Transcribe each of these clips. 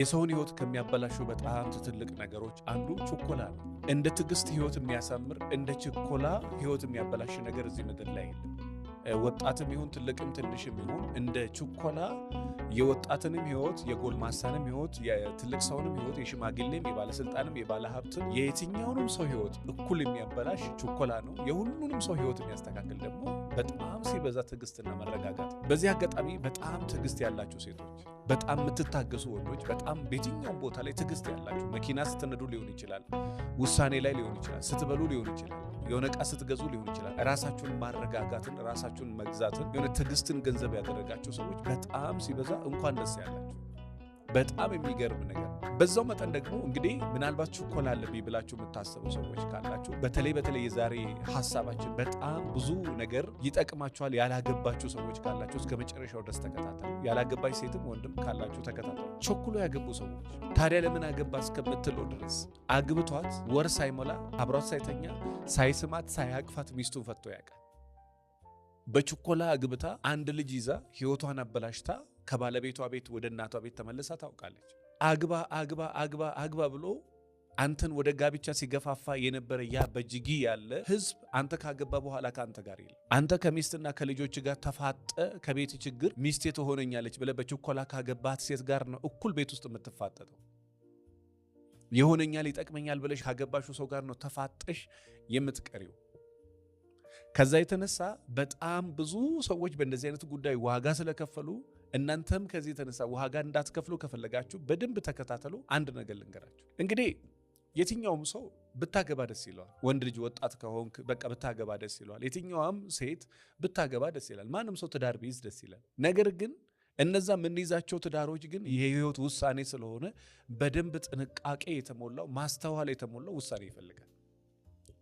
የሰውን ህይወት ከሚያበላሹ በጣም ትልቅ ነገሮች አንዱ ችኮላ ነው። እንደ ትዕግስት ህይወት የሚያሳምር እንደ ችኮላ ህይወት የሚያበላሽ ነገር እዚህ ምድር ላይ የለም። ወጣትም ይሁን ትልቅም ትንሽም ይሁን እንደ ችኮላ የወጣትንም ህይወት የጎልማሳንም ህይወት የትልቅ ሰውንም ህይወት የሽማግሌም የባለስልጣንም የባለሀብትም የየትኛውንም ሰው ህይወት እኩል የሚያበላሽ ችኮላ ነው። የሁሉንም ሰው ህይወት የሚያስተካክል ደግሞ በጣም ሲበዛ ትዕግስትና መረጋጋት። በዚህ አጋጣሚ በጣም ትዕግስት ያላችሁ ሴቶች፣ በጣም የምትታገሱ ወንዶች፣ በጣም በየትኛውም ቦታ ላይ ትዕግስት ያላችሁ፣ መኪና ስትነዱ ሊሆን ይችላል፣ ውሳኔ ላይ ሊሆን ይችላል፣ ስትበሉ ሊሆን ይችላል፣ የሆነ ዕቃ ስትገዙ ሊሆን ይችላል። ራሳችሁን ማረጋጋትን ራሳችሁን መግዛትን የሆነ ትዕግስትን ገንዘብ ያደረጋችሁ ሰዎች በጣም ሲበዛ እንኳን ደስ ያላችሁ። በጣም የሚገርም ነገር። በዛው መጠን ደግሞ እንግዲህ ምናልባት ችኮላ አለብኝ ብላችሁ የምታስቡ ሰዎች ካላችሁ በተለይ የዛሬ ሐሳባችን በጣም ብዙ ነገር ይጠቅማችኋል። ያላገባችሁ ሰዎች ካላችሁ እስከ መጨረሻው ድረስ ተከታተሉ። ያላገባች ሴትም ወንድም ካላችሁ ተከታተሉ። ቸኩሎ ያገቡ ሰዎች ታዲያ ለምን አገባ እስከምትለው ድረስ አግብቷት ወር ሳይሞላ አብሯት ሳይተኛ ሳይስማት ሳያቅፋት ሚስቱን ፈቶ ያውቃል። በችኮላ አግብታ አንድ ልጅ ይዛ ህይወቷን አበላሽታ ከባለቤቷ ቤት ወደ እናቷ ቤት ተመልሳ ታውቃለች። አግባ ብሎ አንተን ወደ ጋብቻ ሲገፋፋ የነበረ ያ በጅጊ ያለ ህዝብ አንተ ካገባ በኋላ ካንተ ጋር የለም። አንተ ከሚስትና ከልጆች ጋር ተፋጠ ከቤት ችግር ሚስቴ ትሆነኛለች ብለህ በችኮላ ካገባት ሴት ጋር ነው እኩል ቤት ውስጥ የምትፋጠጠው። ይሆነኛል ይጠቅመኛል ብለሽ ካገባሽው ሰው ጋር ነው ተፋጠሽ የምትቀሪው። ከዛ የተነሳ በጣም ብዙ ሰዎች በእንደዚህ አይነት ጉዳይ ዋጋ ስለከፈሉ እናንተም ከዚህ የተነሳ ዋጋ እንዳትከፍሉ ከፈለጋችሁ በደንብ ተከታተሉ። አንድ ነገር ልንገራችሁ። እንግዲህ የትኛውም ሰው ብታገባ ደስ ይለዋል። ወንድ ልጅ ወጣት ከሆንክ በቃ ብታገባ ደስ ይለዋል። የትኛውም ሴት ብታገባ ደስ ይላል። ማንም ሰው ትዳር ቢይዝ ደስ ይላል። ነገር ግን እነዛ የምንይዛቸው ትዳሮች ግን የህይወት ውሳኔ ስለሆነ በደንብ ጥንቃቄ የተሞላው ማስተዋል የተሞላው ውሳኔ ይፈልጋል።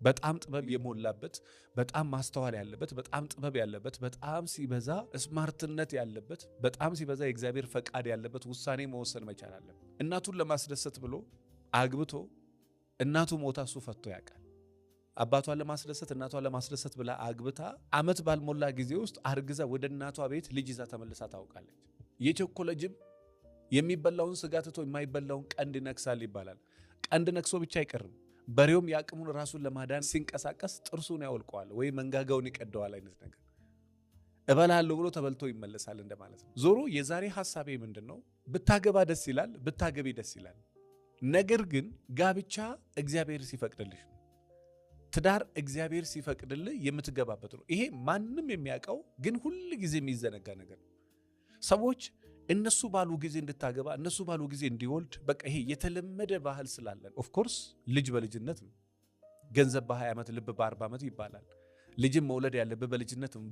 በጣም ጥበብ የሞላበት፣ በጣም ማስተዋል ያለበት፣ በጣም ጥበብ ያለበት፣ በጣም ሲበዛ ስማርትነት ያለበት፣ በጣም ሲበዛ የእግዚአብሔር ፈቃድ ያለበት ውሳኔ መወሰን መቻል አለበት። እናቱን ለማስደሰት ብሎ አግብቶ እናቱ ሞታ እሱ ፈቶ ያውቃል። አባቷን ለማስደሰት እናቷን ለማስደሰት ብላ አግብታ ዓመት ባልሞላ ጊዜ ውስጥ አርግዛ ወደ እናቷ ቤት ልጅ ይዛ ተመልሳ ታውቃለች። የቸኮለ ጅብ የሚበላውን ስጋ ትቶ የማይበላውን ቀንድ ይነክሳል ይባላል። ቀንድ ነክሶ ብቻ አይቀርም። በሬውም ያቅሙን ራሱን ለማዳን ሲንቀሳቀስ ጥርሱን ያወልቀዋል ወይ መንጋጋውን ይቀደዋል አይነት ነገር። እበላለሁ ብሎ ተበልቶ ይመለሳል እንደማለት ነው። ዞሮ የዛሬ ሐሳቤ ምንድነው? ብታገባ ደስ ይላል፣ ብታገቢ ደስ ይላል። ነገር ግን ጋብቻ እግዚአብሔር ሲፈቅድልሽ ነው። ትዳር እግዚአብሔር ሲፈቅድልህ የምትገባበት ነው። ይሄ ማንም የሚያውቀው ግን ሁሉ ጊዜ የሚዘነጋ ነገር ነው። ሰዎች እነሱ ባሉ ጊዜ እንድታገባ እነሱ ባሉ ጊዜ እንዲወልድ በቃ ይሄ የተለመደ ባህል ስላለን ኦፍ ኮርስ ልጅ በልጅነት ነው። ገንዘብ በ20 ዓመት ልብ በ40 ዓመት ይባላል። ልጅም መውለድ ያለብህ በልጅነት ነው።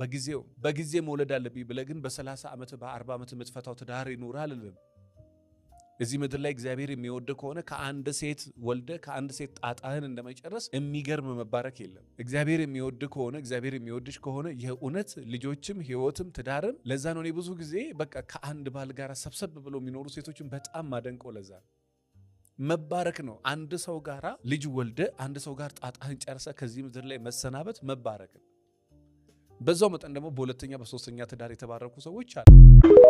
በጊዜ መውለድ አለብኝ ብለህ ግን በ30 ዓመት በ40 ዓመት የምትፈታው ትዳር ይኖራል አይደለም። እዚህ ምድር ላይ እግዚአብሔር የሚወድ ከሆነ ከአንድ ሴት ወልደ ከአንድ ሴት ጣጣህን እንደመጨረስ የሚገርም መባረክ የለም። እግዚአብሔር የሚወድ ከሆነ እግዚአብሔር የሚወድሽ ከሆነ የእውነት ልጆችም ህይወትም ትዳርም። ለዛ ነው እኔ ብዙ ጊዜ በቃ ከአንድ ባል ጋር ሰብሰብ ብለው የሚኖሩ ሴቶችን በጣም ማደንቀው። ለዛ መባረክ ነው። አንድ ሰው ጋራ ልጅ ወልደ አንድ ሰው ጋር ጣጣህን ጨርሰ ከዚህ ምድር ላይ መሰናበት መባረክ ነው። በዛው መጠን ደግሞ በሁለተኛ በሶስተኛ ትዳር የተባረኩ ሰዎች አሉ።